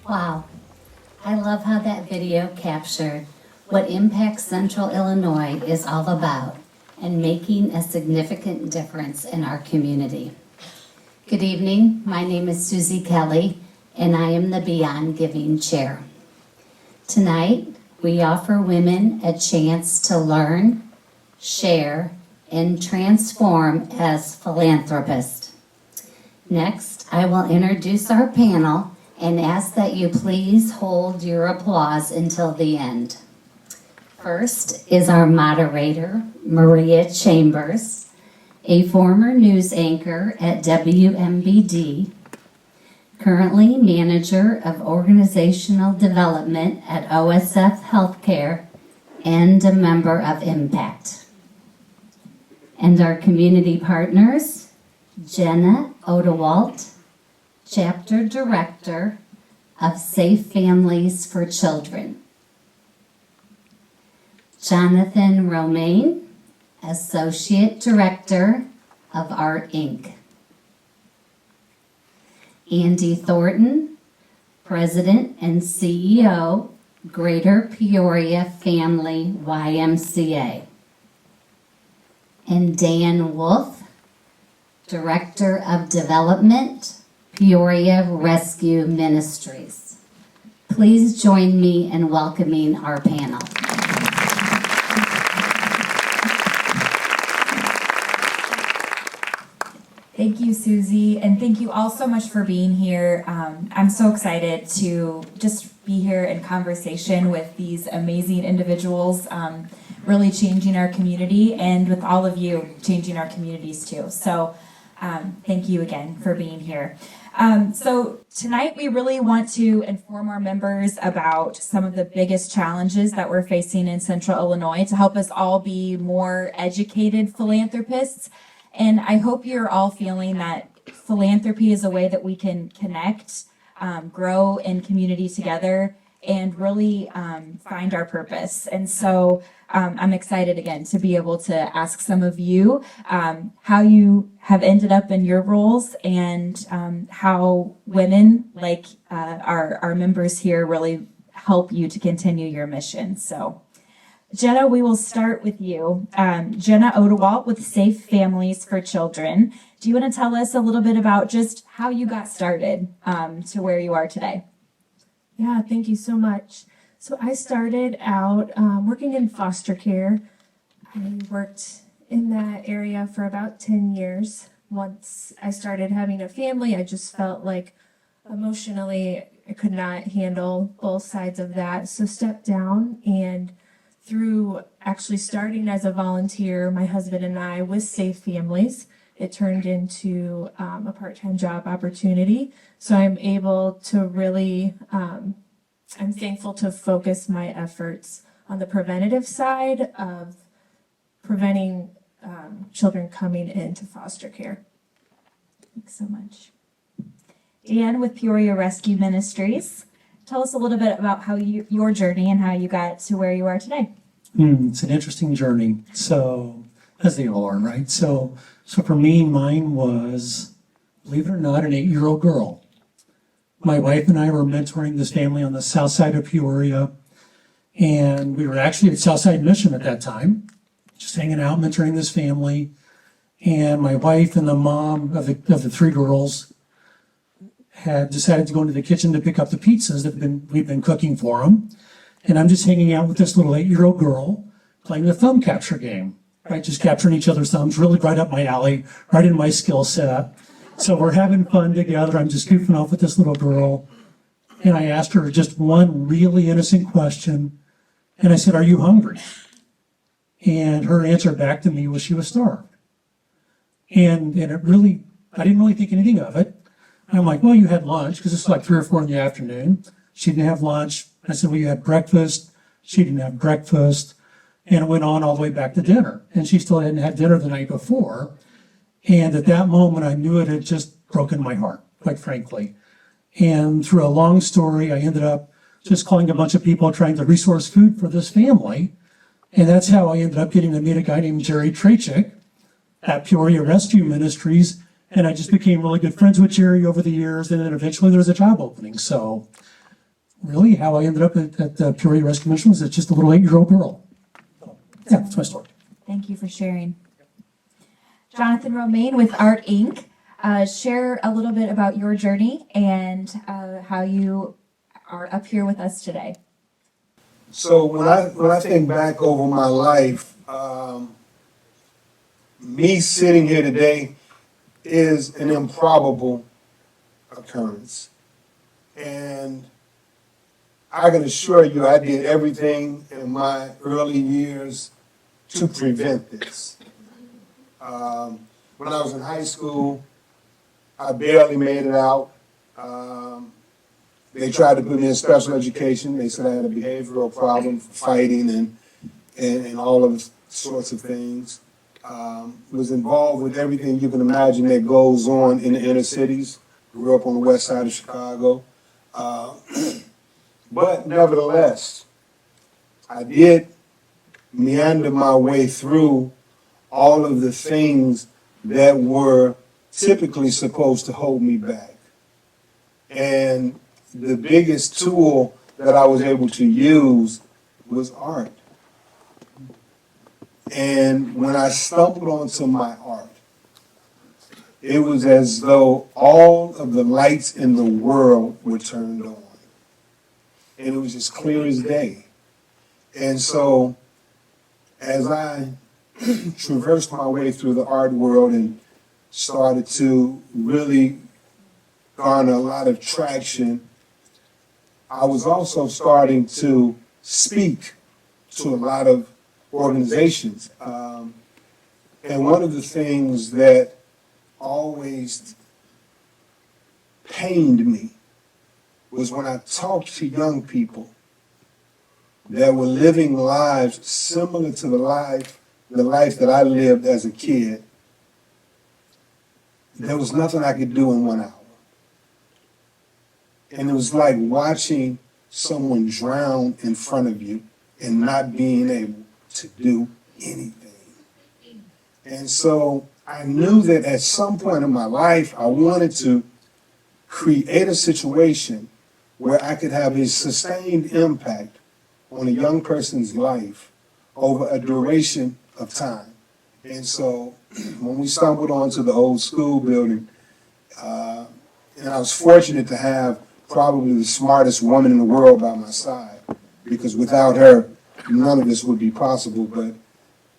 Wow, I love how that video captured what Impact Central Illinois is all about and making a significant difference in our community. Good evening, my name is Susie Kelly and I am the Beyond Giving Chair. Tonight, we offer women a chance to learn, share, and transform as philanthropists. Next, I will introduce our panel and ask that you please hold your applause until the end. First is our moderator, Maria Chambers, a former news anchor at WMBD, currently manager of organizational development at OSF Healthcare and a member of Impact. And our community partners, Jenna Odewalt, Chapter Director of Safe Families for Children. Jonathan Romaine, Associate Director of Art Inc. Andy Thornton, President and CEO, Greater Peoria Family YMCA. And Dan Wolf, Director of Development, Peoria Rescue Ministries. Please join me in welcoming our panel. Thank you, Susie, and thank you all so much for being here. I'm so excited to just be here in conversation with these amazing individuals, really changing our community, and with all of you changing our communities too. So thank you again for being here. So tonight we really want to inform our members about some of the biggest challenges that we're facing in Central Illinois to help us all be more educated philanthropists. And I hope you're all feeling that philanthropy is a way that we can connect, grow in community together, and really find our purpose. And so I'm excited again to be able to ask some of you how you have ended up in your roles and how women like our members here really help you to continue your mission. So Jenna, we will start with you. Jenna Odewalt with Safe Families for Children. Do you want to tell us a little bit about just how you got started to where you are today? Yeah, thank you so much. So I started out working in foster care. I worked in that area for about 10 years. Once I started having a family, I just felt like emotionally I could not handle both sides of that. So stepped down, and through actually starting as a volunteer, my husband and I, with Safe Families, it turned into a part-time job opportunity. So I'm able to really, I'm thankful to focus my efforts on the preventative side of preventing children coming into foster care. Thanks so much. Dan with Peoria Rescue Ministries. Tell us a little bit about how your journey and how you got to where you are today. It's an interesting journey. So, as they all are, right? So for me, mine was, believe it or not, an 8-year-old girl. My wife and I were mentoring this family on the south side of Peoria, and we were actually at Southside Mission at that time, just hanging out, mentoring this family. And my wife and the mom of the 3 girls had decided to go into the kitchen to pick up the pizzas that we've been cooking for them. And I'm just hanging out with this little 8-year-old girl playing the thumb capture game, right? Just capturing each other's thumbs, really right up my alley, right in my skill set. So we're having fun together. I'm just goofing off with this little girl. And I asked her just one really innocent question. And I said, "Are you hungry?" And her answer back to me was she was starved. And I didn't really think anything of it. I'm like, "Well, you had lunch," because it's like 3 or 4 in the afternoon. She didn't have lunch. I said, "Well, you had breakfast." She didn't have breakfast. And it went on all the way back to dinner. And she still hadn't had dinner the night before. And at that moment, I knew it had just broken my heart, quite frankly. And through a long story, I ended up just calling a bunch of people trying to resource food for this family. And that's how I ended up getting to meet a guy named Jerry Trachik at Peoria Rescue Ministries. And I just became really good friends with Jerry over the years. And then eventually there was a job opening. So really how I ended up at the Peoria Rescue Mission was just a little 8-year-old girl. Yeah, that's my story. Thank you for sharing. Jonathan Romaine with Art Inc. Share a little bit about your journey and how you are up here with us today. So when I think back over my life, me sitting here today is an improbable occurrence. And I can assure you I did everything in my early years to prevent this. When I was in high school, I barely made it out. They tried to put me in special education. They said I had a behavioral problem for fighting and all of sorts of things. Was involved with everything you can imagine that goes on in the inner cities. Grew up on the west side of Chicago. But nevertheless, I did meander my way through all of the things that were typically supposed to hold me back. And the biggest tool that I was able to use was art. And when I stumbled onto my art, it was as though all of the lights in the world were turned on. And it was as clear as day. And so as I traversed my way through the art world and started to really garner a lot of traction, I was also starting to speak to a lot of organizations. And one of the things that always pained me was when I talked to young people that were living lives similar to the life that I lived as a kid. There was nothing I could do in 1 hour. And it was like watching someone drown in front of you and not being able to do anything. And so I knew that at some point in my life, I wanted to create a situation where I could have a sustained impact on a young person's life over a duration of time. And so when we stumbled onto the old school building, and I was fortunate to have probably the smartest woman in the world by my side, because without her, none of this would be possible. But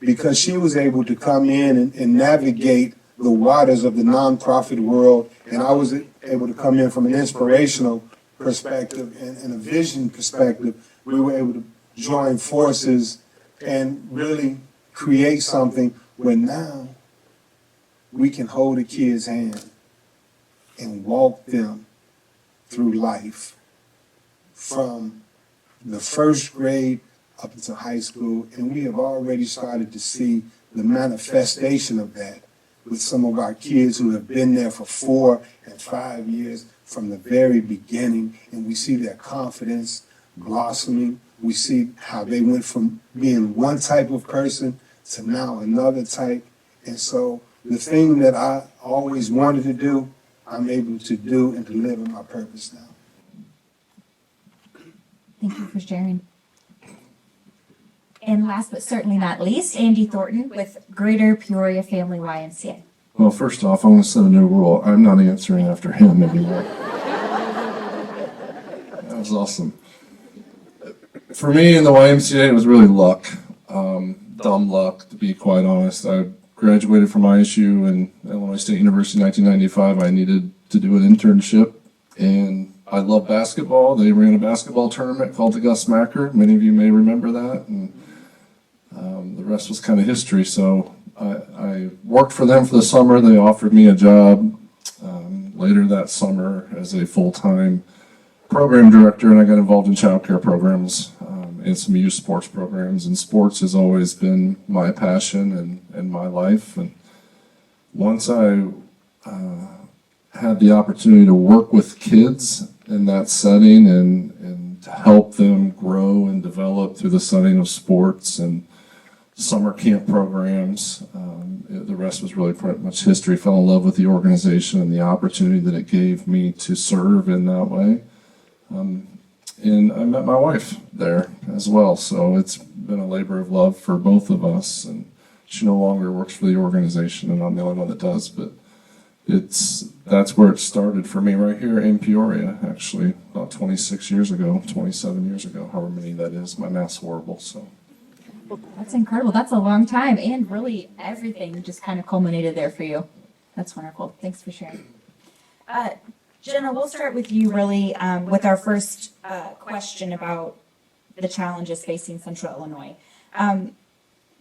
because she was able to come in and navigate the waters of the nonprofit world, and I was able to come in from an inspirational perspective and a vision perspective, we were able to join forces and really create something where now we can hold a kid's hand and walk them through life from the first grade up into high school, and we have already started to see the manifestation of that with some of our kids who have been there for 4 and 5 years from the very beginning, and we see their confidence blossoming. We see how they went from being one type of person to now another type. And so the thing that I always wanted to do, I'm able to do and to live in my purpose now. Thank you for sharing. And last but certainly not least, Andy Thornton with Greater Peoria Family YMCA. Well, first off, I want to set a new rule. I'm not answering after him anymore. That was awesome. For me in the YMCA, it was really luck. Dumb luck, to be quite honest. I graduated from ISU and Illinois State University in 1995. I needed to do an internship, and I love basketball. They ran a basketball tournament called the Gus Macker. Many of you may remember that, and the rest was kind of history. So I worked for them for the summer. They offered me a job later that summer as a full-time program director, and I got involved in child care programs and some youth sports programs. And sports has always been my passion and my life. And once I had the opportunity to work with kids in that setting and to help them grow and develop through the setting of sports and summer camp programs, the rest was really pretty much history. Fell in love with the organization and the opportunity that it gave me to serve in that way. and I met my wife there as well. So it's been a labor of love for both of us. And she no longer works for the organization, and I'm the only one that does. But that's where it started for me, right here in Peoria, actually, about 26 years ago, 27 years ago, however many that is. My math's horrible, so. That's incredible. That's a long time, and really everything just kind of culminated there for you. That's wonderful. Thanks for sharing. Jenna, we'll start with you really with our first question about the challenges facing Central Illinois.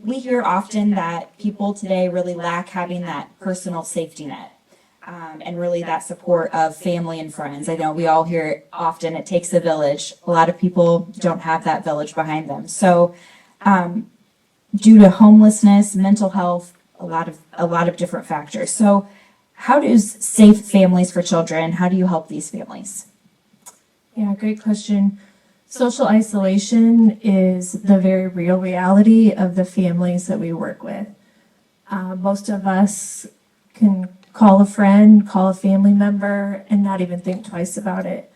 We hear often that people today really lack having that personal safety net and really that support of family and friends. I know we all hear it often, it takes a village. A lot of people don't have that village behind them. So due to homelessness, mental health, a lot of different factors. So how does Safe Families for Children, how do you help these families? Yeah, great question. Social isolation is the very real reality of the families that we work with. Most of us can call a friend, call a family member, and not even think twice about it.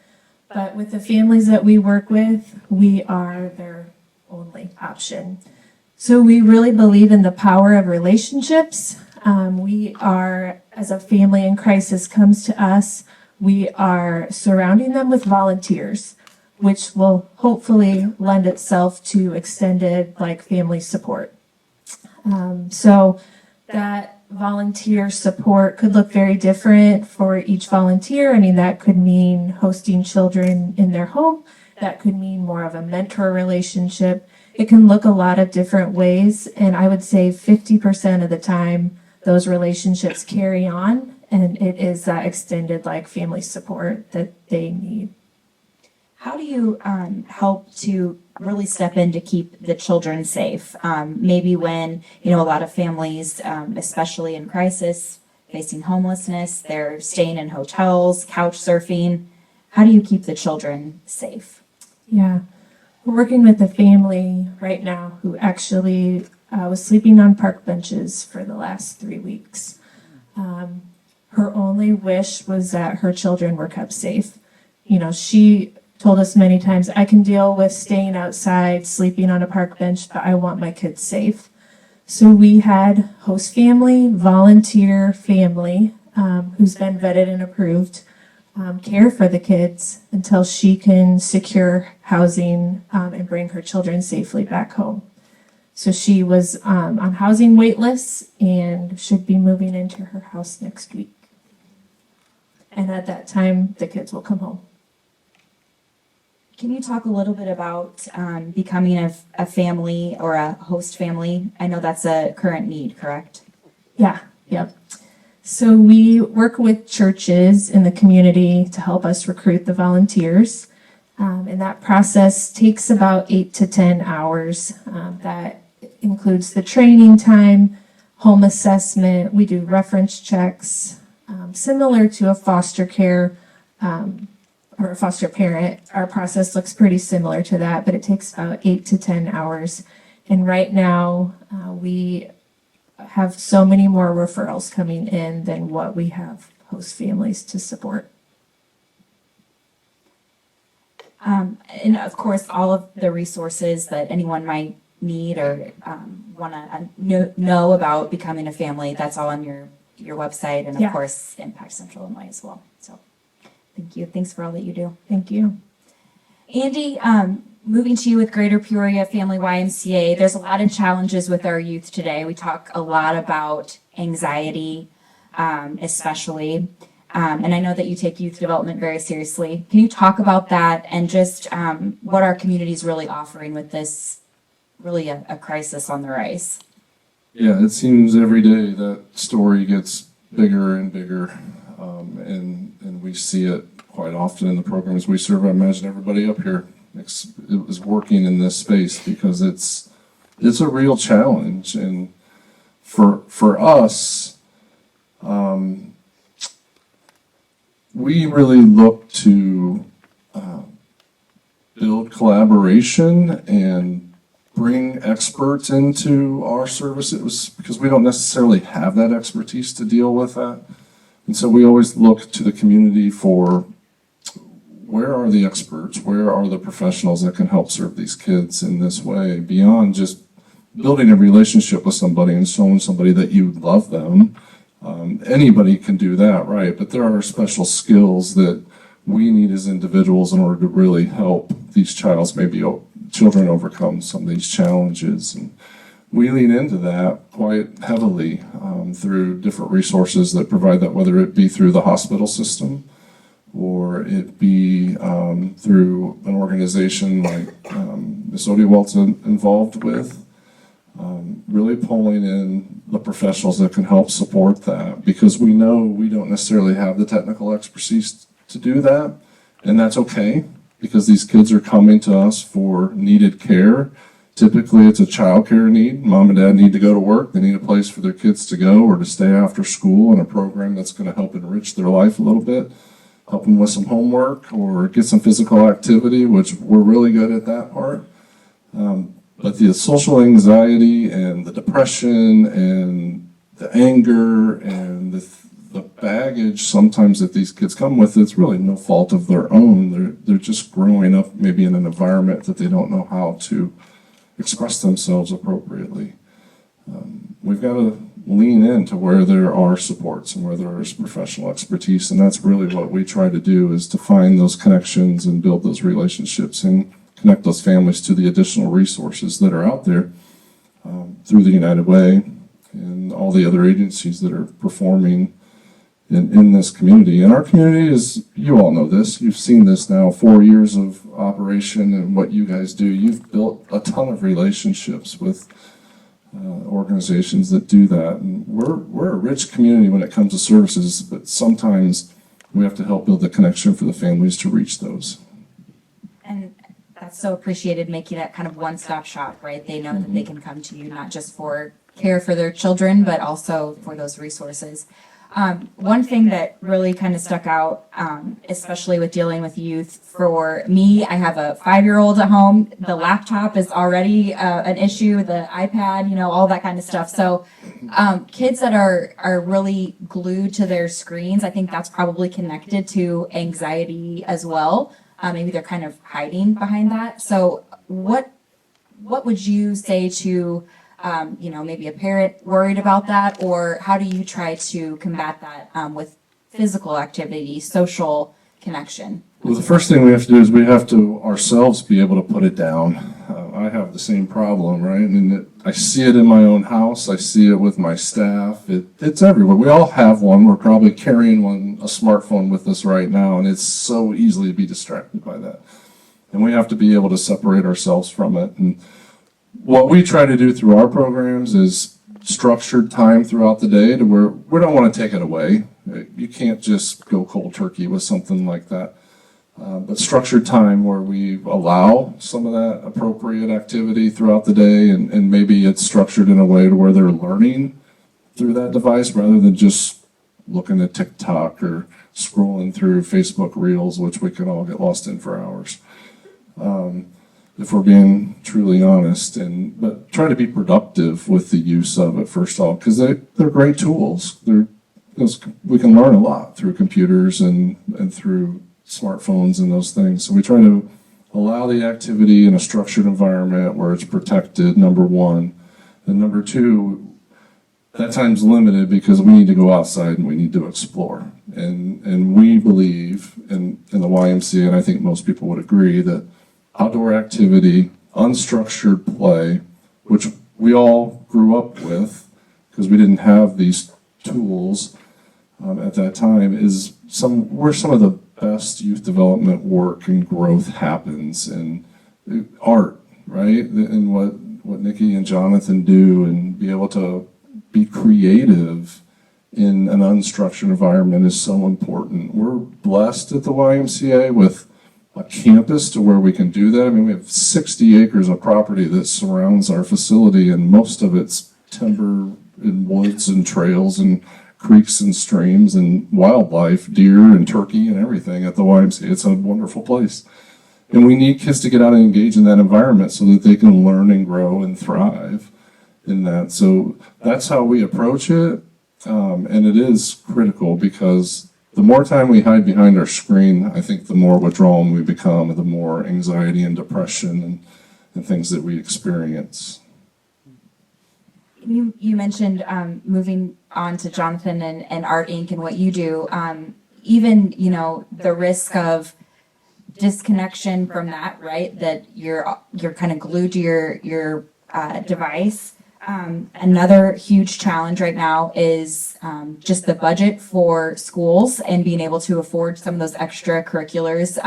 But with the families that we work with, we are their only option. So we really believe in the power of relationships. We are, as a family in crisis comes to us, we are surrounding them with volunteers, which will hopefully lend itself to extended family support. So that volunteer support could look very different for each volunteer. I mean, that could mean hosting children in their home. That could mean more of a mentor relationship. It can look a lot of different ways. And I would say 50% of the time, those relationships carry on. And it is that extended family support that they need. How do you help to really step in to keep the children safe? Maybe when, a lot of families, especially in crisis, facing homelessness, they're staying in hotels, couch surfing. How do you keep the children safe? Yeah, we're working with a family right now who actually was sleeping on park benches for the last 3 weeks. Her only wish was that her children were kept safe. She told us many times, I can deal with staying outside, sleeping on a park bench, but I want my kids safe. So we had host family, volunteer family, who's been vetted and approved, care for the kids until she can secure housing and bring her children safely back home. So she was on housing wait lists and should be moving into her house next week. And at that time, the kids will come home. Can you talk a little bit about becoming a family or a host family? I know that's a current need, correct? Yeah, yep. So we work with churches in the community to help us recruit the volunteers. And that process takes about 8 to 10 hours. That includes the training time, home assessment. We do reference checks, similar to a foster care or a foster parent. Our process looks pretty similar to that, but it takes about 8 to 10 hours. And right now, we have so many more referrals coming in than what we have host families to support. And of course, all of the resources that anyone might need or want to know about becoming a family, that's all on your website, and of course, Impact Central Illinois as well. So thank you. Thanks for all that you do. Thank you. Andy, moving to you with Greater Peoria Family YMCA, there's a lot of challenges with our youth today. We talk a lot about anxiety, especially, and I know that you take youth development very seriously. Can you talk about that and just what our community is really offering with this, really a crisis on the rise? Yeah, it seems every day that story gets bigger and bigger, and we see it quite often in the programs we serve. I imagine everybody up here is working in this space because it's a real challenge, and for us, we really look to build collaboration and bring experts into our services because we don't necessarily have that expertise to deal with that. And so we always look to the community for where are the experts? Where are the professionals that can help serve these kids in this way beyond just building a relationship with somebody and showing somebody that you love them? Anybody can do that, right? But there are special skills that we need as individuals in order to really help these children overcome some of these challenges. And we lean into that quite heavily through different resources that provide that, whether it be through the hospital system or it be through an organization like Ms. Odiewald's involved with, really pulling in the professionals that can help support that, because we know we don't necessarily have the technical expertise to do that, and that's okay, because these kids are coming to us for needed care. Typically, it's a child care need. Mom and dad need to go to work. They need a place for their kids to go or to stay after school, and a program that's going to help enrich their life a little bit, help them with some homework or get some physical activity, which we're really good at that part. But the social anxiety and the depression and the anger and the baggage sometimes that these kids come with, it's really no fault of their own. They're just growing up maybe in an environment that they don't know how to express themselves appropriately. We've got to lean into where there are supports and where there is professional expertise, and that's really what we try to do, is to find those connections and build those relationships and connect those families to the additional resources that are out there through the United Way and all the other agencies that are performing in this community. And our community is, you all know this, you've seen this now, 4 years of operation and what you guys do. You've built a ton of relationships with organizations that do that. And we're a rich community when it comes to services, but sometimes we have to help build the connection for the families to reach those. And that's so appreciated, making that kind of one-stop shop, right? They know that they can come to you not just for care for their children, but also for those resources. One thing that really kind of stuck out, especially with dealing with youth, for me, I have a 5-year-old at home. The laptop is already an issue, the iPad, all that kind of stuff. So kids that are really glued to their screens, I think that's probably connected to anxiety as well. Maybe they're kind of hiding behind that. So what would you say to maybe a parent worried about that, or how do you try to combat that with physical activity, social connection? Well, the first thing we have to do is we have to ourselves be able to put it down. I have the same problem, right? And I see it in my own house. I see it with my staff. It's everywhere. We all have one. We're probably carrying a smartphone with us right now, and it's so easily to be distracted by that. And we have to be able to separate ourselves from it. And what we try to do through our programs is structured time throughout the day to where we don't want to take it away. You can't just go cold turkey with something like that. But structured time where we allow some of that appropriate activity throughout the day, and maybe it's structured in a way to where they're learning through that device rather than just looking at TikTok or scrolling through Facebook Reels, which we can all get lost in for hours. If we're being truly honest, but try to be productive with the use of it first of all, because they're great tools. We can learn a lot through computers and through smartphones and those things. So we try to allow the activity in a structured environment where it's protected, number one. And number two, that time's limited because we need to go outside and we need to explore. And we believe in the YMCA, and I think most people would agree, that outdoor activity, unstructured play, which we all grew up with because we didn't have these tools at that time, is where some of the best youth development work and growth happens. And art, right? And what Nikki and Jonathan do, and be able to be creative in an unstructured environment is so important. We're blessed at the YMCA with a campus to where we can do that. I mean, we have 60 acres of property that surrounds our facility, and most of it's timber and woods and trails and creeks and streams and wildlife, deer and turkey and everything at the YMCA. It's a wonderful place. And we need kids to get out and engage in that environment so that they can learn and grow and thrive in that. So that's how we approach it. And it is critical because the more time we hide behind our screen, I think the more withdrawn we become, and the more anxiety and depression and things that we experience. You mentioned moving on to Jonathan and Art Inc. and what you do. Even, you know, the risk of disconnection from that, right? That you're kind of glued to your device. Another huge challenge right now is just the budget for schools and being able to afford some of those extracurriculars.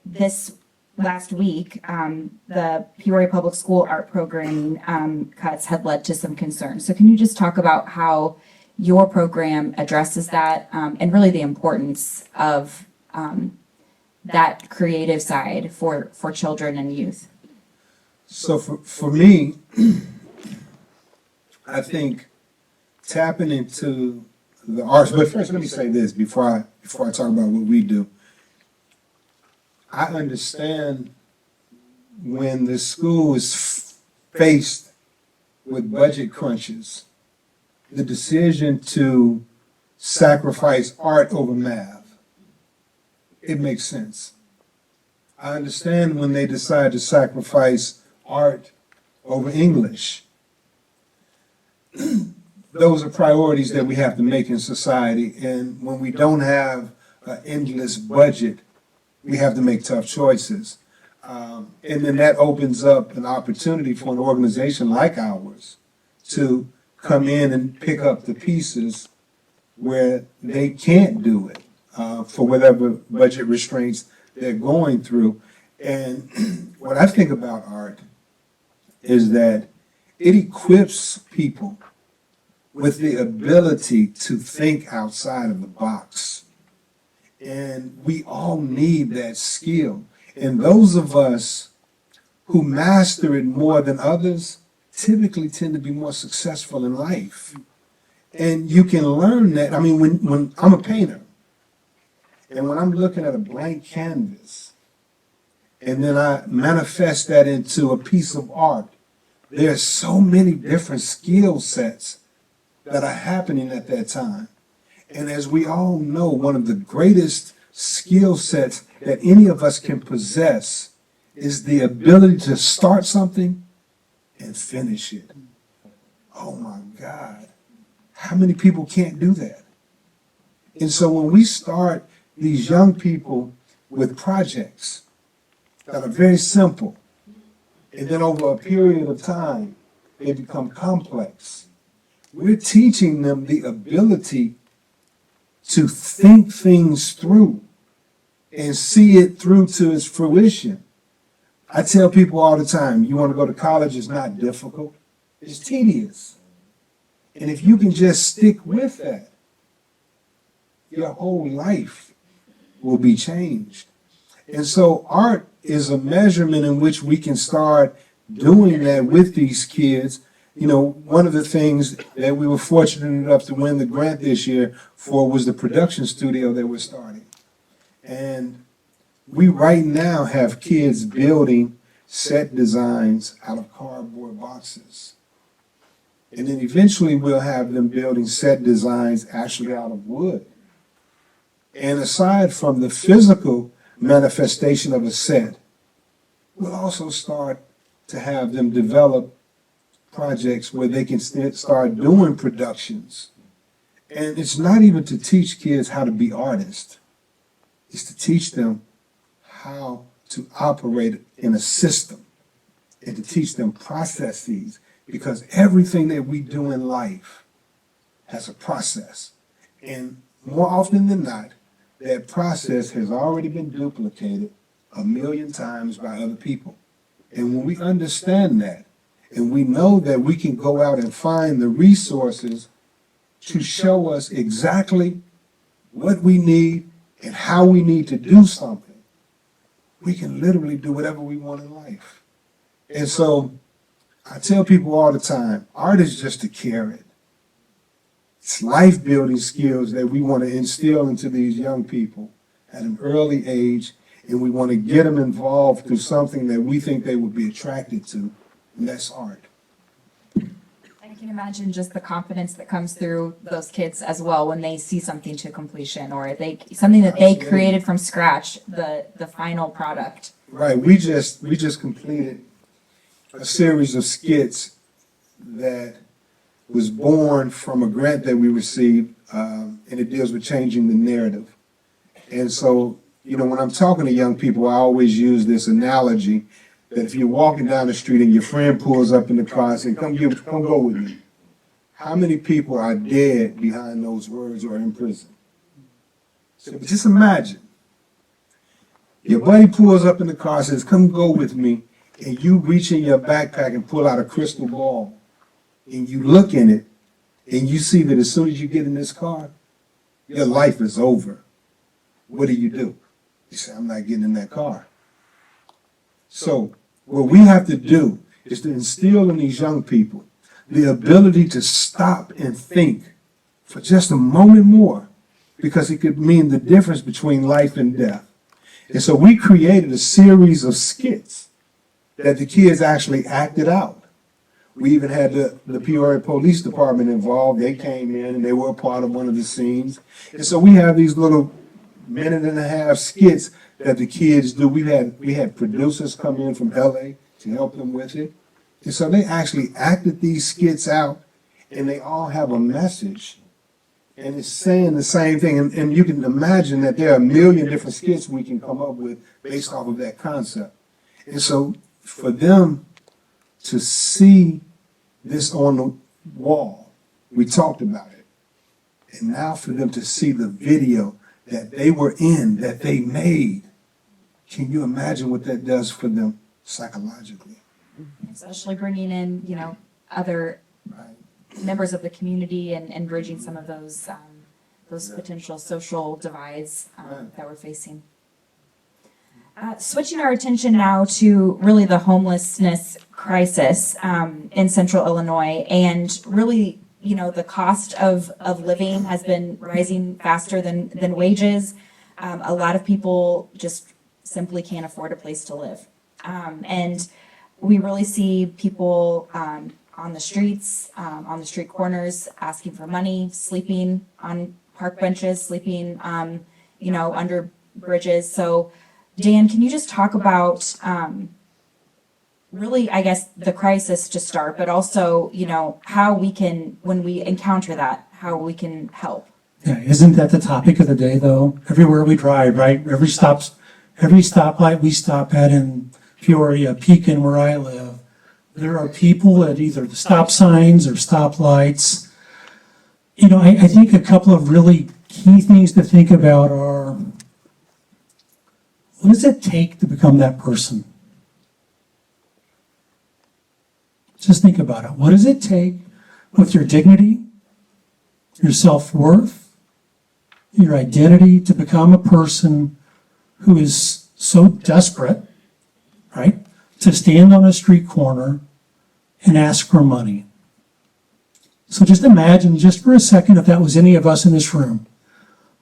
This last week, the Peoria Public School art programming cuts had led to some concerns. So can you just talk about how your program addresses that and really the importance of that creative side for children and youth? So for me, I think tapping into the arts, but first let me say this before I talk about what we do. I understand when the school is faced with budget crunches, the decision to sacrifice art over math, it makes sense. I understand when they decide to sacrifice art over English. Those are priorities that we have to make in society, and when we don't have an endless budget, we have to make tough choices. And then that opens up an opportunity for an organization like ours to come in and pick up the pieces where they can't do it for whatever budget restraints they're going through. And what I think about art is that it equips people with the ability to think outside of the box. And we all need that skill. And those of us who master it more than others typically tend to be more successful in life. And you can learn that. I mean, when I'm a painter, and when I'm looking at a blank canvas, and then I manifest that into a piece of art, there are so many different skill sets that are happening at that time. And as we all know, one of the greatest skill sets that any of us can possess is the ability to start something and finish it. Oh my God. How many people can't do that? And so when we start these young people with projects that are very simple, and then over a period of time, they become complex, we're teaching them the ability to think things through and see it through to its fruition. I tell people all the time, you want to go to college, it's not difficult, it's tedious. And if you can just stick with that, your whole life will be changed. And so art is a measurement in which we can start doing that with these kids. You know, one of the things that we were fortunate enough to win the grant this year for was the production studio that we're starting. And we right now have kids building set designs out of cardboard boxes. And then eventually we'll have them building set designs actually out of wood. And aside from the physical manifestation of a set, we'll also start to have them develop projects where they can start doing productions. And it's not even to teach kids how to be artists. It's to teach them how to operate in a system and to teach them processes, because everything that we do in life has a process. And more often than not, that process has already been duplicated 1,000,000 times by other people. And when we understand that, and we know that we can go out and find the resources to show us exactly what we need and how we need to do something, we can literally do whatever we want in life. And so I tell people all the time, art is just a carrot. It's life building skills that we want to instill into these young people at an early age, and we want to get them involved through something that we think they would be attracted to, and that's art. I can imagine just the confidence that comes through those kids as well when they see something to completion or something that they created from scratch, the final product. Right, we just completed a series of skits that was born from a grant that we received, and it deals with changing the narrative. And so, when I'm talking to young people, I always use this analogy that if you're walking down the street and your friend pulls up in the car and says, come go with me. How many people are dead behind those words or in prison? So just imagine. Your buddy pulls up in the car and says, come go with me, and you reach in your backpack and pull out a crystal ball, and you look in it, and you see that as soon as you get in this car, your life is over. What do? You say, I'm not getting in that car. So what we have to do is to instill in these young people the ability to stop and think for just a moment more, because it could mean the difference between life and death. And so we created a series of skits that the kids actually acted out. We even had the Peoria Police Department involved. They came in and they were a part of one of the scenes. And so we have these little minute-and-a-half skits that the kids do. We had producers come in from LA to help them with it. And so they actually acted these skits out, and they all have a message. And it's saying the same thing. And you can imagine that there are a million different skits we can come up with based off of that concept. And so for them to see this on the wall, we talked about it. And now for them to see the video that they were in, that they made, can you imagine what that does for them psychologically? Especially bringing in, other members of the community and bridging some of those potential social divides that we're facing. Switching our attention now to really the homelessness crisis in Central Illinois, and really, the cost of living has been rising faster than wages. A lot of people just simply can't afford a place to live. And we really see people on the streets, on the street corners, asking for money, sleeping on park benches, sleeping, under bridges. So, Dan, can you just talk about really, I guess, the crisis to start, but also, how we can, when we encounter that, how we can help? Yeah, isn't that the topic of the day, though? Everywhere we drive, right? Every stoplight we stop at in Peoria, Pekin, where I live, there are people at either the stop signs or stoplights. I think a couple of really key things to think about are, what does it take to become that person? Just think about it. What does it take with your dignity, your self-worth, your identity to become a person who is so desperate, right, to stand on a street corner and ask for money? So just imagine, just for a second, if that was any of us in this room,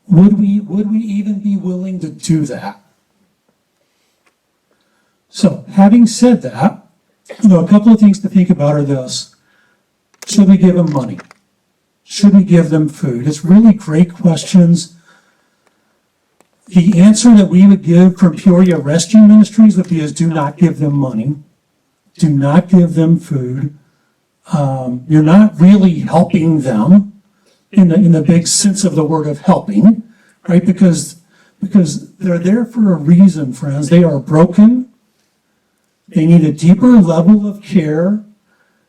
would we even be willing to do that? So having said that, a couple of things to think about are this. Should we give them money? Should we give them food? It's really great questions. The answer that we would give from Peoria Rescue Ministries would be is do not give them money. Do not give them food. You're not really helping them in the big sense of the word of helping, right? Because they're there for a reason, friends. They are broken. They need a deeper level of care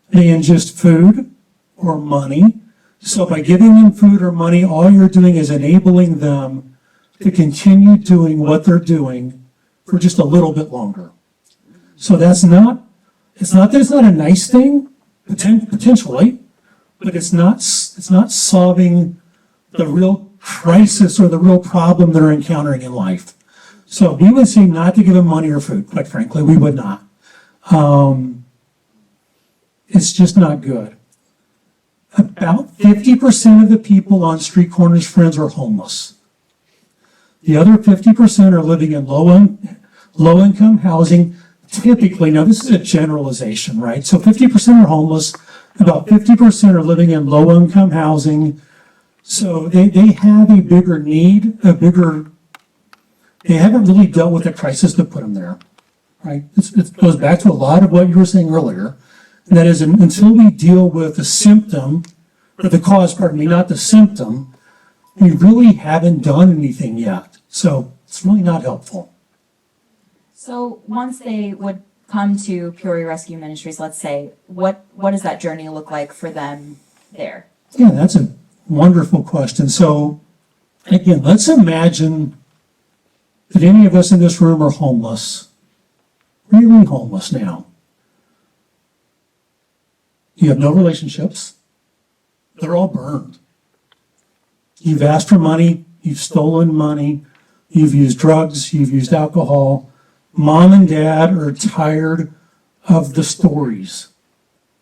than just food or money. So by giving them food or money, all you're doing is enabling them to continue doing what they're doing for just a little bit longer. So it's not that it's not a nice thing, potentially, but it's not solving the real crisis or the real problem they're encountering in life. So we would say not to give them money or food, quite frankly, we would not. It's just not good. About 50% of the people on street corners, friends, are homeless. The other 50% are living in low-income housing, typically. Now, this is a generalization, right? So 50% are homeless, About 50% are living in low-income housing. So they have a bigger need, they haven't really dealt with the crisis that put them there, right? It goes back to a lot of what you were saying earlier. And that is, until we deal with the symptom, or the cause, pardon me, not the symptom, we really haven't done anything yet. So it's really not helpful. So once they would come to Peoria Rescue Ministries, let's say, what does that journey look like for them there? Yeah, that's a wonderful question. So again, let's imagine that any of us in this room are homeless, really homeless now. You have no relationships. They're all burned. You've asked for money, you've stolen money, you've used drugs, you've used alcohol. Mom and dad are tired of the stories.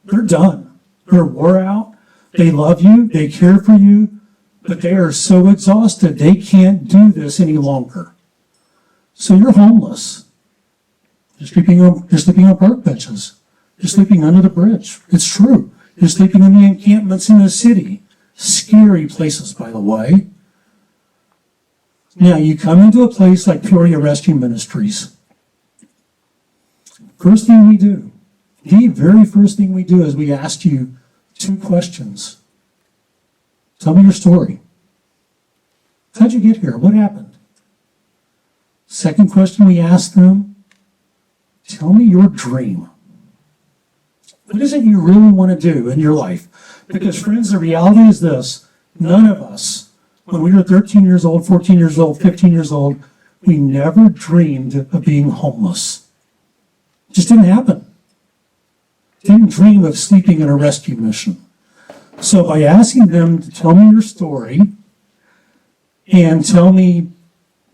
They're done. They're wore out. They love you, they care for you, but they are so exhausted they can't do this any longer. So you're homeless. You're sleeping on park benches. You're sleeping under the bridge. It's true. You're sleeping in the encampments in the city. Scary places, by the way. Now, you come into a place like Peoria Rescue Ministries. First thing we do, the very first thing we do is we ask you 2 questions. Tell me your story. How'd you get here? What happened? Second question we ask them, tell me your dream. What is it you really want to do in your life? Because friends, the reality is this, none of us, when we were 13 years old, 14 years old, 15 years old, we never dreamed of being homeless. It just didn't happen. Didn't dream of sleeping in a rescue mission. So by asking them to tell me your story and tell me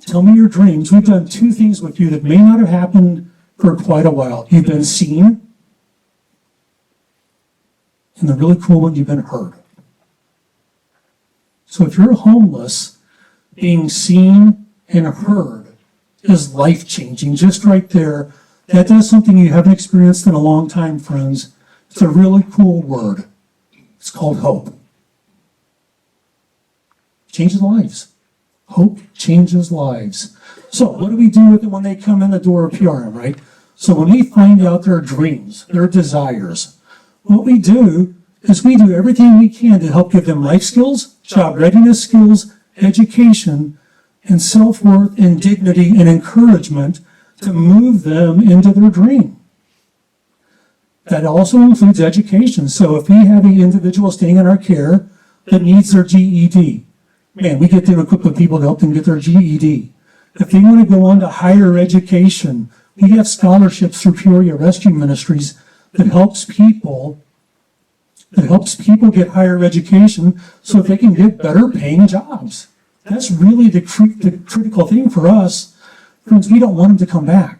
your dreams, we've done 2 things with you that may not have happened for quite a while. You've been seen, and the really cool one, you've been heard. So if you're homeless, being seen and heard is life-changing. Just right there, that does something you haven't experienced in a long time, friends. It's a really cool word. It's called hope. Changes lives. Hope changes lives. So what do we do with it when they come in the door of PRM, right? So when we find out their dreams, their desires, what we do is we do everything we can to help give them life skills, job readiness skills, education, and self-worth and dignity and encouragement to move them into their dream. That also includes education. So if we have an individual staying in our care that needs their GED, man, we get them equipped with people to help them get their GED. If they want to go on to higher education, we have scholarships through Peoria Rescue Ministries that helps people get higher education so that they can get better paying jobs. That's really the critical thing for us. Friends, we don't want them to come back.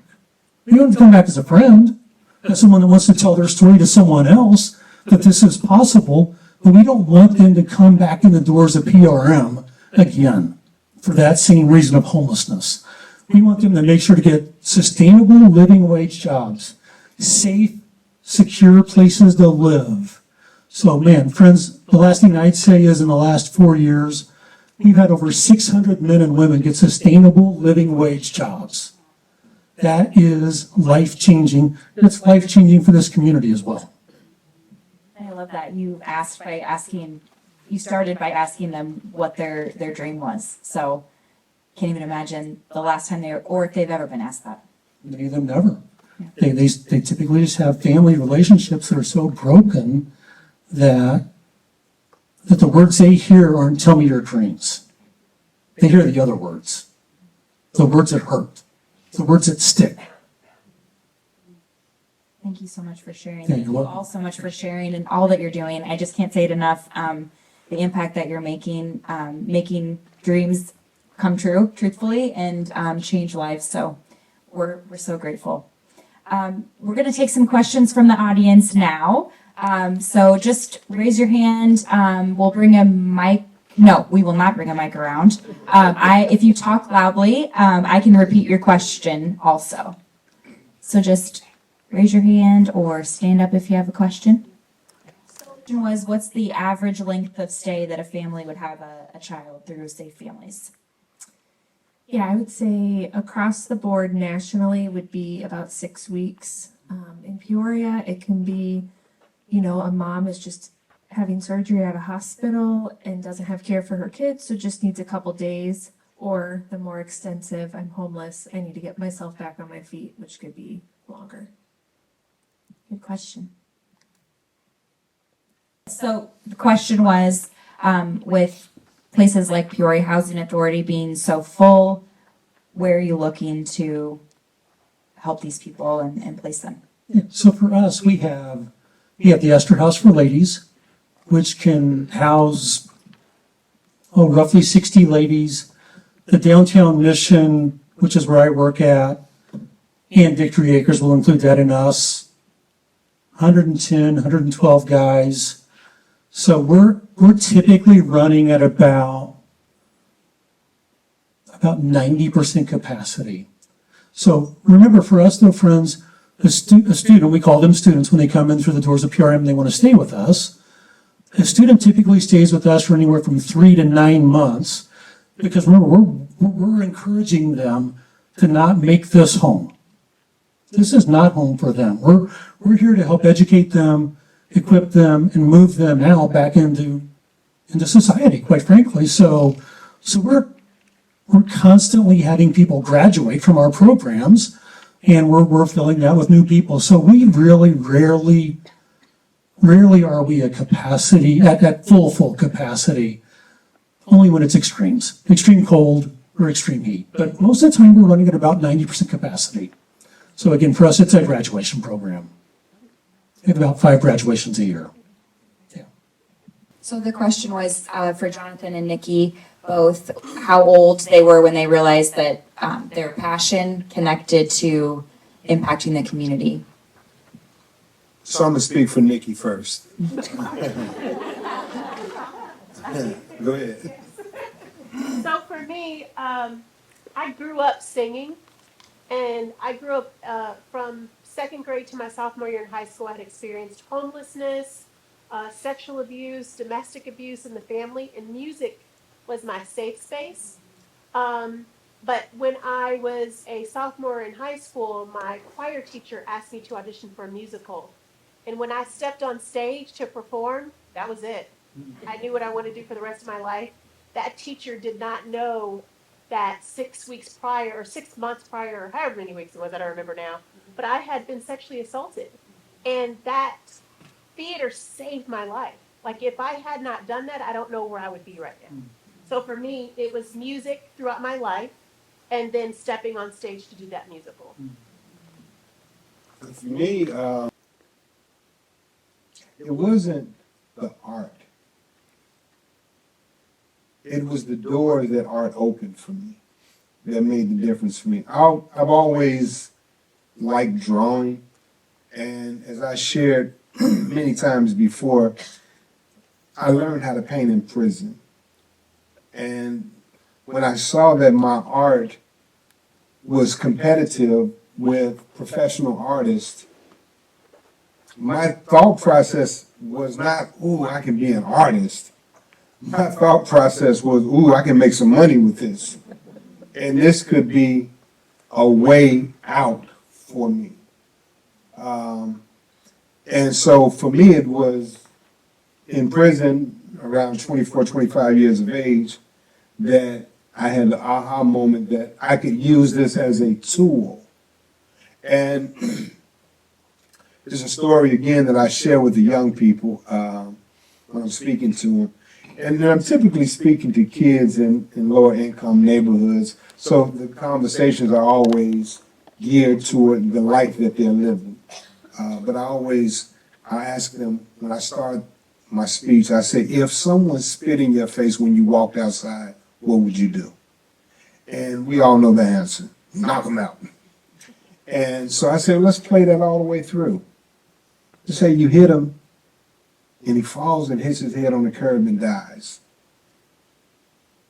We want them to come back as a friend, as someone that wants to tell their story to someone else, that this is possible, but we don't want them to come back in the doors of PRM again for that same reason of homelessness. We want them to make sure to get sustainable living wage jobs, safe, secure places to live. So man, friends, the last thing I'd say is in the last 4 years, we've had over 600 men and women get sustainable living wage jobs. That is life-changing. It's life-changing for this community as well. I love that you started by asking them what their dream was. So can't even imagine the last time or if they've ever been asked that. Many of them never. Yeah. They typically just have family relationships that are so broken that the words they hear aren't tell me your dreams. They hear the other words. The words that hurt. The words that stick. Thank you so much for sharing. Yeah, Thank you all so much for sharing and all that you're doing. I just can't say it enough. The impact that you're making dreams come true, truthfully, and change lives. So we're so grateful. We're going to take some questions from the audience now. So just raise your hand. We'll bring a mic. No, we will not bring a mic around. If you talk loudly, I can repeat your question also. So just raise your hand or stand up if you have a question. So question was, what's the average length of stay that a family would have a child through Safe Families? Yeah, I would say across the board nationally would be about 6 weeks. In Peoria, it can be, a mom is just having surgery at a hospital and doesn't have care for her kids, so just needs a couple days. Or the more extensive, I'm homeless, I need to get myself back on my feet, which could be longer. Good question. So the question was, with places like Peoria Housing Authority being so full, where are you looking to help these people and place them? Yeah, so for us, we have the Esther House for Ladies, which can house roughly 60 ladies. The Downtown Mission, which is where I work at, and Victory Acres will include that in us. 110, 112 guys. So we're typically running at about 90% capacity. So remember, for us though, friends, a student, we call them students when they come in through the doors of PRM and they want to stay with us. A student typically stays with us for anywhere from 3 to 9 months, because remember, we're encouraging them to not make this home. This is not home for them. We're here to help educate them, equip them, and move them out back into society, quite frankly. So we're constantly having people graduate from our programs, and we're filling that with new people. So we really rarely are we at capacity, at full capacity, only when it's extreme cold or extreme heat. But most of the time, we're running at about 90% capacity. So again, for us, it's a graduation program. We have about 5 graduations a year. Yeah. So the question was for Jonathan and Nikki, both how old they were when they realized that their passion connected to impacting the community. So I'm gonna speak for Nikki first. Go ahead. So for me, I grew up singing, and I grew up from second grade to my sophomore year in high school. I had experienced homelessness, sexual abuse, domestic abuse in the family, and music was my safe space. But when I was a sophomore in high school, my choir teacher asked me to audition for a musical. And when I stepped on stage to perform, that was it. I knew what I wanted to do for the rest of my life. That teacher did not know that 6 weeks prior, or 6 months prior, or however many weeks it was, I don't remember now, but I had been sexually assaulted. And that theater saved my life. Like, if I had not done that, I don't know where I would be right now. So for me, it was music throughout my life, and then stepping on stage to do that musical. For me, it wasn't the art. It was the door that art opened for me that made the difference for me. I've always liked drawing, and as I shared many times before, I learned how to paint in prison. And when I saw that my art was competitive with professional artists, my thought process was not, ooh, I can be an artist. My thought process was, ooh, I can make some money with this. And this could be a way out for me. And so for me, it was in prison, around 24, 25 years of age, that I had the aha moment that I could use this as a tool. And there's a story, again, that I share with the young people when I'm speaking to them. And I'm typically speaking to kids in lower income neighborhoods, so the conversations are always geared toward the life that they're living. But I ask them, when I start my speech, I say, if someone spit in your face when you walked outside, what would you do? And we all know the answer, knock them out. And so I said, let's play that all the way through. Just say you hit him, and he falls and hits his head on the curb and dies.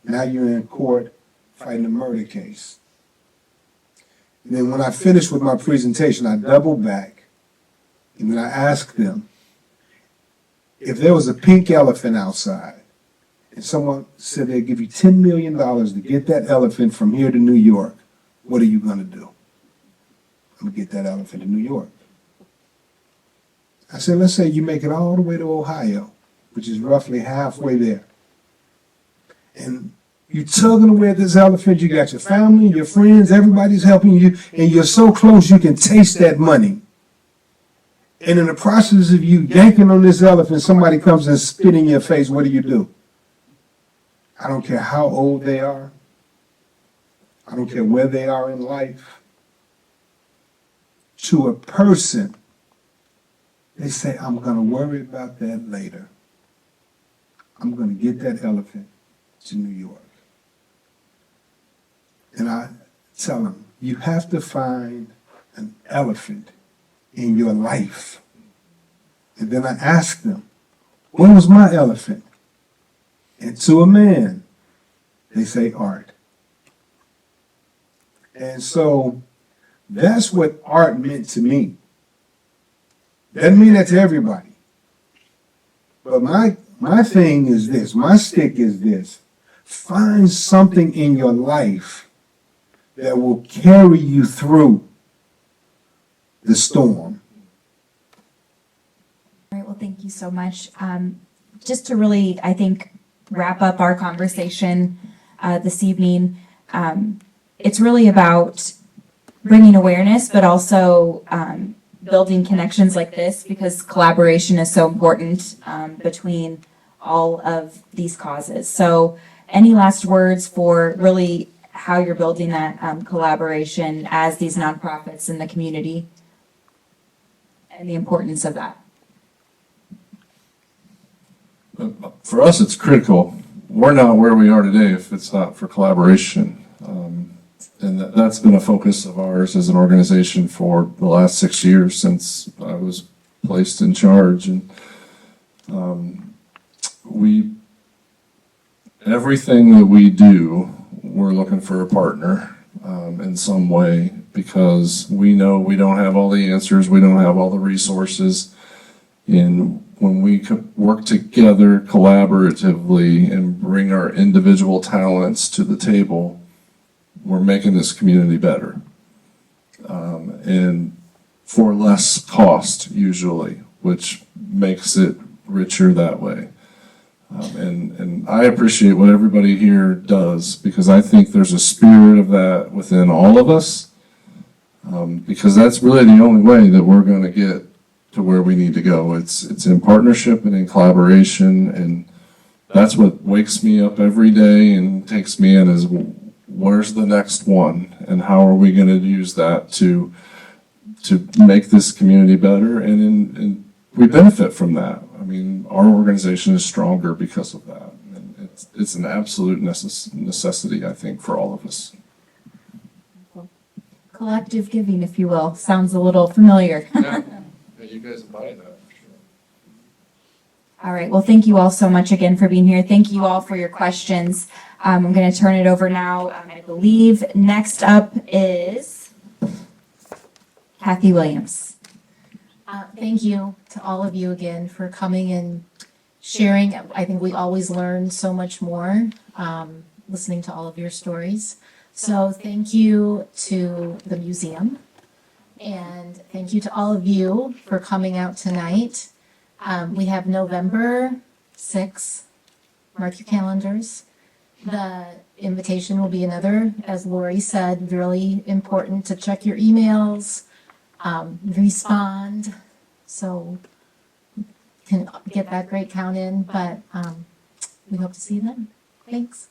Now you're in court fighting a murder case. And then when I finish with my presentation, I double back, and then I ask them, If there was a pink elephant outside, and someone said they'd give you $10 million to get that elephant from here to New York, what are you gonna do? I'm gonna get that elephant to New York. I said, let's say you make it all the way to Ohio, which is roughly halfway there. And you tugging away at this elephant, you got your family, your friends, everybody's helping you, and you're so close you can taste that money. And in the process of you yanking on this elephant, somebody comes and spit in your face, what do? I don't care how old they are. I don't care where they are in life. To a person, they say, I'm going to worry about that later. I'm going to get that elephant to New York. And I tell them, you have to find an elephant in your life. And then I ask them, where was my elephant? And to a man, they say art. And so that's what art meant to me. Doesn't mean that to everybody. But my thing is this, my stick is this. Find something in your life that will carry you through the storm. All right, well, thank you so much. Just to really, I think, wrap up our conversation this evening, it's really about bringing awareness, but also building connections like this, because collaboration is so important between all of these causes. So any last words for really how you're building that collaboration as these nonprofits in the community and the importance of that? For us, it's critical. We're not where we are today if it's not for collaboration. And that's been a focus of ours as an organization for the last 6 years since I was placed in charge. And everything that we do, we're looking for a partner in some way, because we know we don't have all the answers, we don't have all the resources. And when we work together collaboratively and bring our individual talents to the table, we're making this community better. And for less cost usually, which makes it richer that way. And I appreciate what everybody here does, because I think there's a spirit of that within all of us, because that's really the only way that we're going to get to where we need to go. It's in partnership and in collaboration, and that's what wakes me up every day and takes me in, is where's the next one, and how are we going to use that to make this community better, and we benefit from that. I mean, our organization is stronger because of that, and it's an absolute necessity, I think, for all of us. Collective giving, if you will, sounds a little familiar. Yeah, you guys embody that for sure. All right, well, thank you all so much again for being here. Thank you all for your questions. I'm going to turn it over now. I believe next up is Kathy Williams. Thank you to all of you again for coming and sharing. I think we always learn so much more listening to all of your stories. So thank you to the museum, and thank you to all of you for coming out tonight. We have November 6th. Mark your calendars. The invitation will be another, as Lori said, really important to check your emails, respond, so you can get that great count in, but we hope to see you then. Thanks.